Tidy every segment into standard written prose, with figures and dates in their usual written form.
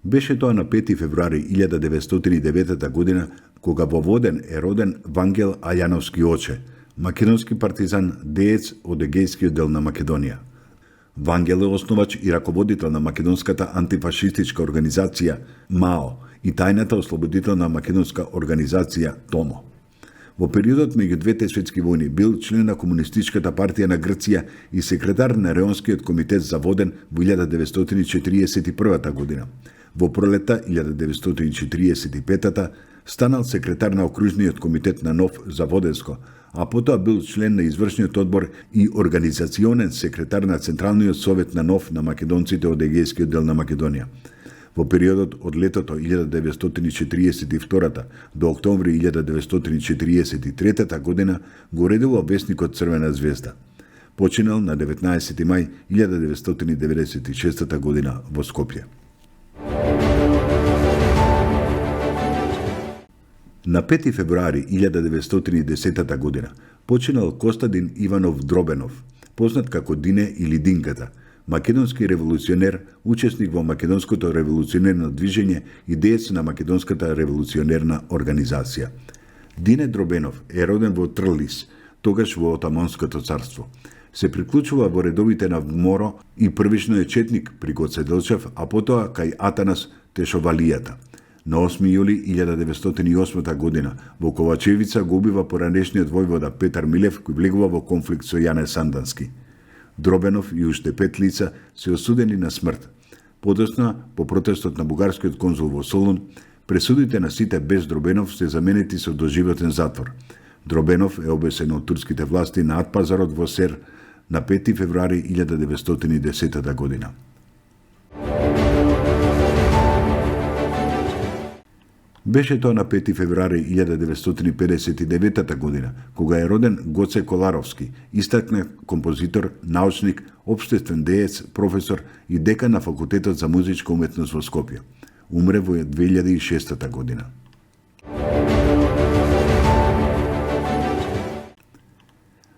Беше тоа на 5 февруари 1909 година, кога во Воден е роден Вангел Ајановски Оче, македонски партизан, деец од егејскиот дел на Македонија. Вангел е основач и раководител на македонската антифашистичка организација МАО и тајната ослободителна македонска организација ТОМО. Во периодот меѓу двете светски војни бил член на Комунистичката партија на Грција и секретар на Реонскиот комитет за Воден во 1941 година. Во пролета 1945 станал секретар на Окружниот комитет на НОВ за Воденско, а потоа бил член на извршниот одбор и организационен секретар на Централниот совет на НОВ на македонците од егејскиот дел на Македонија. Во периодот од летото 1942 до октомври 1943 година го редува весникот Црвена звезда. Починал на 19 мај 1996 година во Скопје. На 5 февруари 1910 година починал Костадин Иванов Дробенов, познат како Дине или Динката, македонски револуционер, учесник во македонското револуционерно движење и деец на македонската револуционерна организација. Дине Дробенов е роден во Трлис, тогаш во Отоманското царство. Се приклучува во редовите на ВМОРО и првично е четник при Гоце Делчев, а потоа кај Атанас Тешовалијата. На 8 јули 1908 година во Ковачевица го убива поранешниот војвода Петар Милев, кој влегува во конфликт со Јане Сандански. Дробенов и уште 5 лица се осудени на смрт. Подоцна, по протестот на бугарскиот конзул во Солун, пресудите на сите без Дробенов се заменети со доживотен затвор. Дробенов е обесен од турските власти на Атпазарот во Сер на 5 февруари 1910 година. Беше тоа на 5 февруари 1959 година, кога е роден Гоце Коларовски, истакнат композитор, научник, општествен деец, професор и декан на Факултетот за музичка уметност во Скопје. Умре во 2006 година.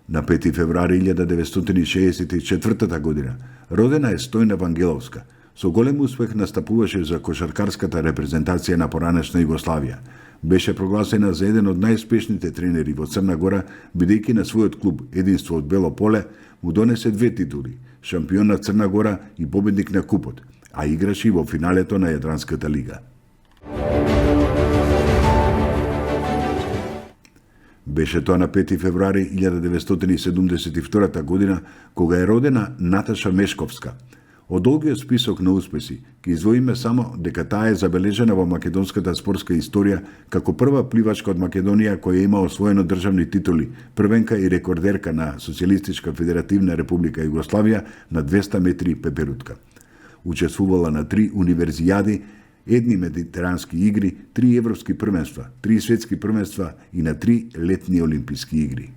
На 5 февруари 1964 година родена е Стојна Вангеловска. Со голем успех настапуваше за кошаркарската репрезентација на поранешна Југославија. Беше прогласена за еден од најуспешните тренери во Црна Гора, бидејќи на својот клуб Единство од Бело поле му донесе 2 титули, шампион на Црна Гора и победник на купот, а играше и во финалето на Јадранската лига. Беше тоа на 5 февруари 1972 година, кога е родена Наташа Мешковска. Од долгиот список на успеси, ќе издвоиме само дека таа е забележена во македонската спортска историја како прва пливачка од Македонија која има освоено државни титули, првенка и рекордерка на Социјалистичка федеративна република Југославија на 200 метри пеперутка. Учествувала на 3 универзијади, едни медитерански игри, 3 европски првенства, 3 светски првенства и на 3 летни олимписки игри.